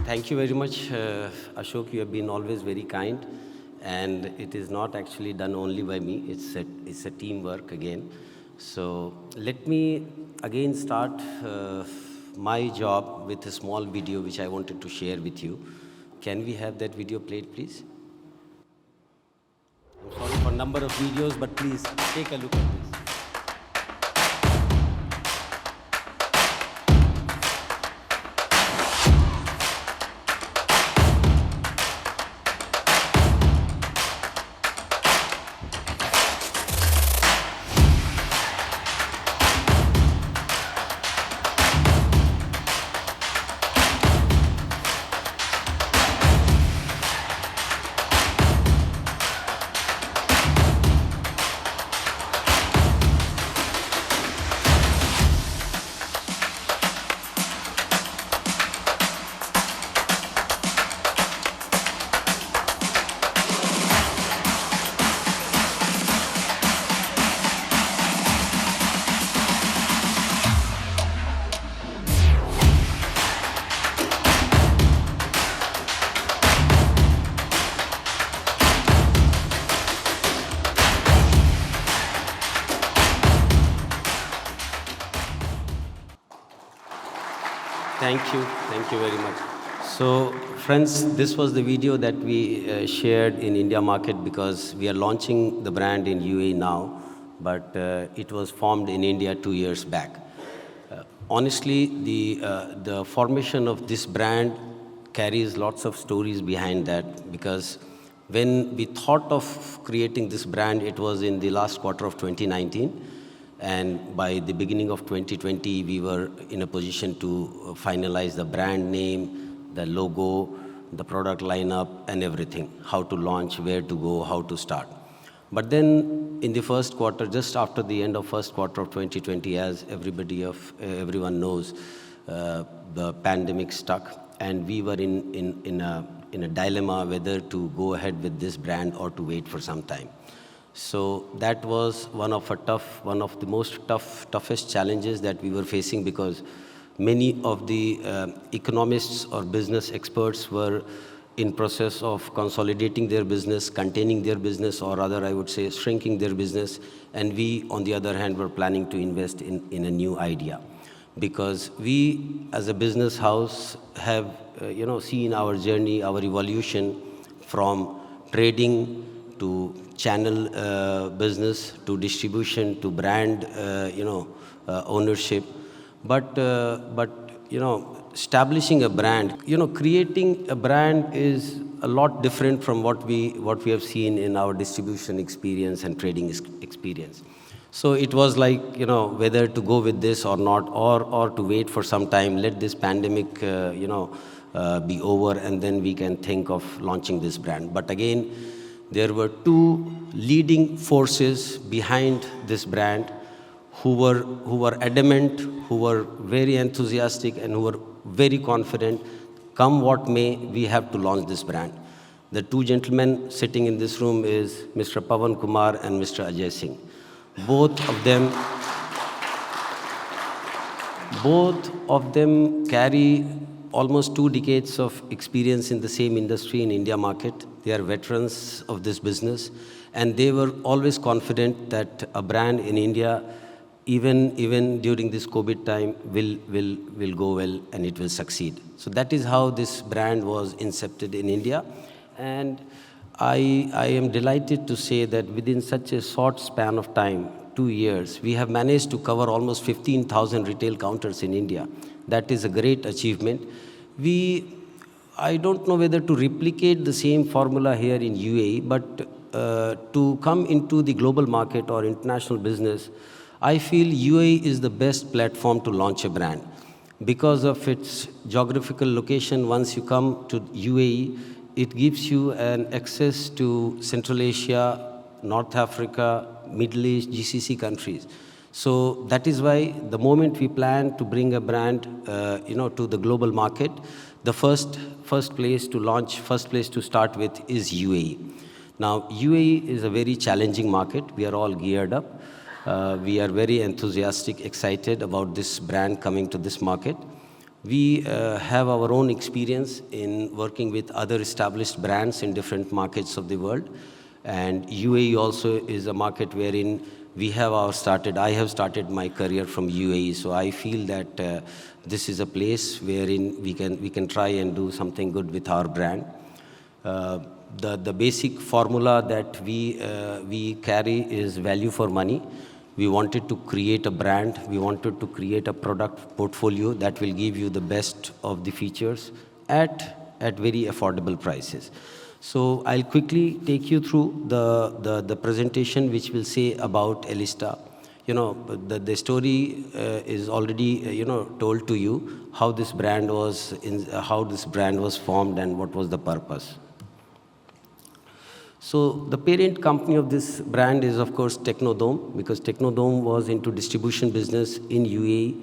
Thank you very much, Ashok. You have been always very kind, and it is not actually done only by me. It's a teamwork again. So let me again start my job with a small video which I wanted to share with you. Can we have that video played, please? I'm sorry for number of videos, but please take a look at this. Thank you very much. So friends, this was the video that we shared in India market because we are launching the brand in UAE now, but it was formed in India 2 years back. Honestly, the formation of this brand carries lots of stories behind that because when we thought of creating this brand, it was in the last quarter of 2019. And by the beginning of 2020, we were in a position to finalize the brand name, the logo, the product lineup, and everything. How to launch, where to go, how to start. But then in the first quarter, just after the end of first quarter of 2020, as everyone knows, the pandemic stuck, and we were in a dilemma whether to go ahead with this brand or to wait for some time. So that was one of the most toughest challenges that we were facing because many of the economists or business experts were in process of consolidating their business, containing their business, or rather I would say shrinking their business. And we, on the other hand, were planning to invest in a new idea. Because we, as a business house, have seen our journey, our evolution from trading to channel business, to distribution, to brand, ownership. But establishing a brand, creating a brand is a lot different from what we have seen in our distribution experience and trading experience. So it was like, whether to go with this or not, or to wait for some time, let this pandemic, be over, and then we can think of launching this brand. But again, there were two leading forces behind this brand who were adamant, who were very enthusiastic, and who were very confident, come what may, we have to launch this brand. The two gentlemen sitting in this room is Mr. Pawan Kumar and Mr. Ajay Singh. Both of them carry almost 2 decades of experience in the same industry in India market. They are veterans of this business, and they were always confident that a brand in India, even during this COVID time, will go well and it will succeed. So that is how this brand was incepted in India. And I am delighted to say that within such a short span of time, 2 years, we have managed to cover almost 15,000 retail counters in India. That is a great achievement. I don't know whether to replicate the same formula here in UAE, but to come into the global market or international business, I feel UAE is the best platform to launch a brand. Because of its geographical location, once you come to UAE, it gives you an access to Central Asia, North Africa, Middle East, GCC countries. So that is why the moment we plan to bring a brand, to the global market, the first place to start with is UAE. Now, UAE is a very challenging market. We are all geared up. We are very enthusiastic, excited about this brand coming to this market. We have our own experience in working with other established brands in different markets of the world. And UAE also is a market wherein I have started my career from UAE. So I feel that this is a place wherein we can try and do something good with our brand. The basic formula that we carry is value for money. We wanted to create a brand. We wanted to create a product portfolio that will give you the best of the features at very affordable prices. So I'll quickly take you through the presentation, which will say about Elista. The story is already told to you how this brand was formed and what was the purpose. So the parent company of this brand is, of course, Technodome, because Technodome was into distribution business in UAE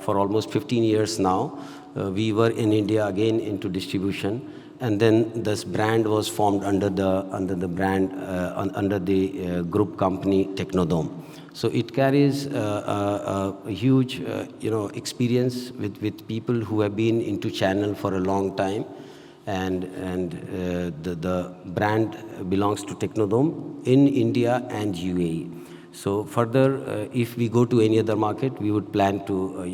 for almost 15 years now. We were in India again into distribution, and then this brand was formed under the group company Technodome. So it carries a huge experience with people who have been into channel for a long time. And the brand belongs to Technodome in India and UAE. So further, if we go to any other market, we would plan to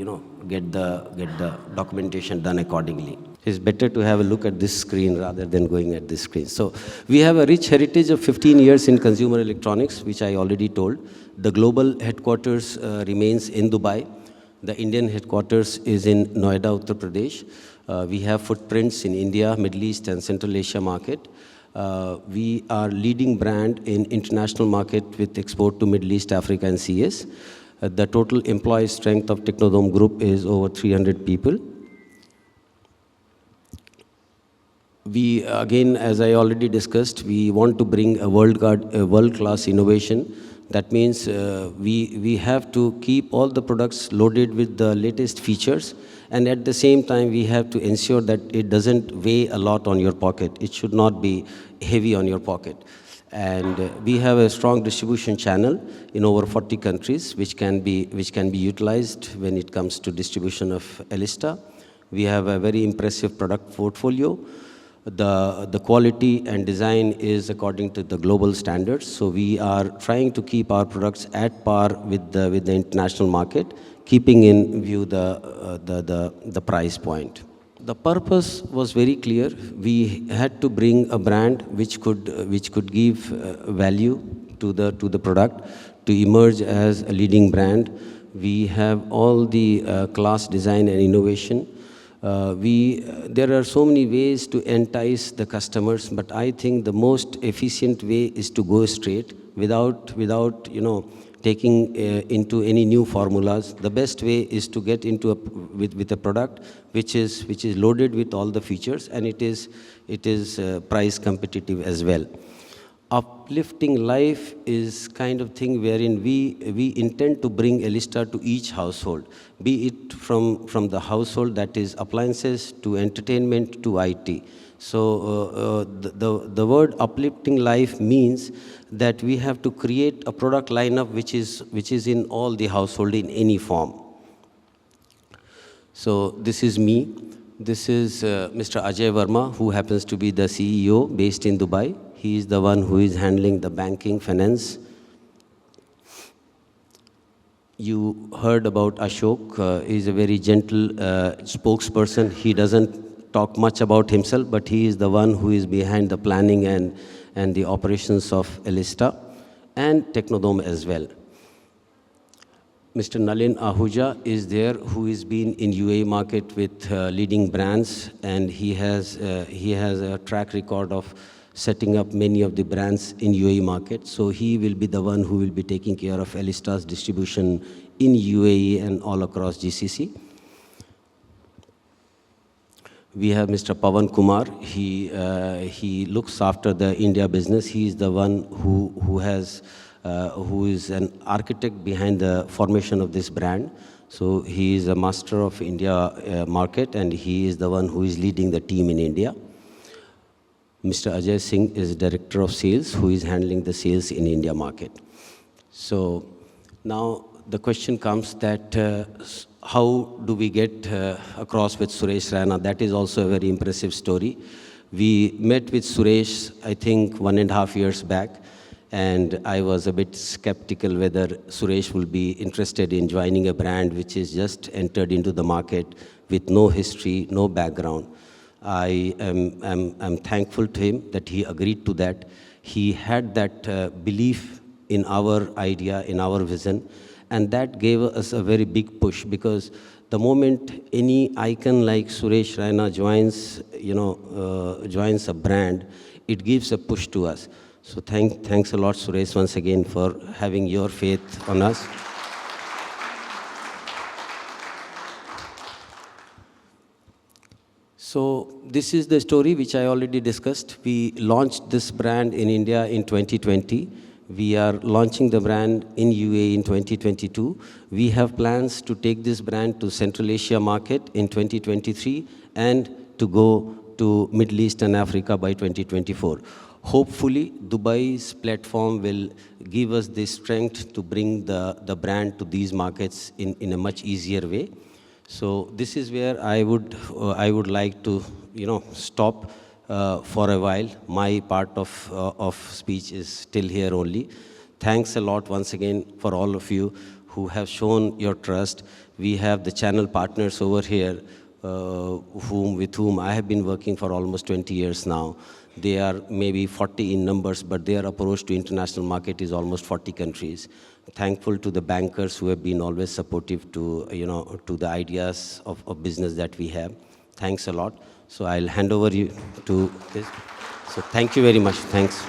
get the documentation done accordingly. It's better to have a look at this screen rather than going at this screen. So we have a rich heritage of 15 years in consumer electronics, which I already told. The global headquarters remains in Dubai. The Indian headquarters is in Noida, Uttar Pradesh. We have footprints in India, Middle East, and Central Asia market. We are leading brand in international market with export to Middle East, Africa, and CS. The total employee strength of Technodome Group is over 300 people. We, again, as I already discussed, we want to bring a world-class innovation. That means we have to keep all the products loaded with the latest features, and at the same time we have to ensure that it doesn't weigh a lot on your pocket. It should not be heavy on your pocket. And we have a strong distribution channel in over 40 countries, which can be utilized when it comes to distribution of Elista. We have a very impressive product portfolio. The quality and design is according to the global standards. So we are trying to keep our products at par with the international market, keeping in view the price point. The purpose was very clear. We had to bring a brand which could give value to the product to emerge as a leading brand. We have all the class design and innovation. There are so many ways to entice the customers, but I think the most efficient way is to go straight without taking into any new formulas. The best way is to get into with a product which is loaded with all the features, and it is price competitive as well. Uplifting life is kind of thing wherein we intend to bring Elista to each household, be it from the household that is appliances to entertainment to IT. So the word uplifting life means that we have to create a product lineup which is in all the household in any form. So this is me. This is Mr. Ajay Verma, who happens to be the CEO based in Dubai. He is the one who is handling the banking, finance. You heard about Ashok. He is a very gentle spokesperson. He doesn't talk much about himself, but he is the one who is behind the planning and the operations of Elista and Technodome as well. Mr. Nalin Ahuja is there, who has been in UAE market with leading brands, and he has a track record of setting up many of the brands in UAE market. So he will be the one who will be taking care of Elista's distribution in UAE and all across GCC. We have Mr. Pawan Kumar. He looks after the India business. He is the one who is an architect behind the formation of this brand. So he is a master of India market, and he is the one who is leading the team in India. Mr. Ajay Singh is Director of Sales, who is handling the sales in India market. So now the question comes that how do we get across with Suresh Raina? That is also a very impressive story. We met with Suresh, I think, 1.5 years back, and I was a bit skeptical whether Suresh will be interested in joining a brand which is just entered into the market with no history, no background. I am thankful to him that he agreed to that. He had that belief in our idea, in our vision, and that gave us a very big push, because the moment any icon like Suresh Raina joins, joins a brand, it gives a push to us. So thanks a lot, Suresh, once again for having your faith on us. So this is the story which I already discussed. We launched this brand in India in 2020. We are launching the brand in UAE in 2022. We have plans to take this brand to Central Asia market in 2023 and to go to Middle East and Africa by 2024. Hopefully, Dubai's platform will give us the strength to bring the brand to these markets in a much easier way. So this is where I would like to stop for a while. My part of speech is still here only. Thanks a lot once again for all of you who have shown your trust. We have the channel partners over here with whom I have been working for almost 20 years now. They are maybe 40 in numbers, but their approach to international market is almost 40 countries. Thankful to the bankers who have been always supportive to, to the ideas of business that we have. Thanks a lot. So I'll hand over you to this. So thank you very much. Thanks.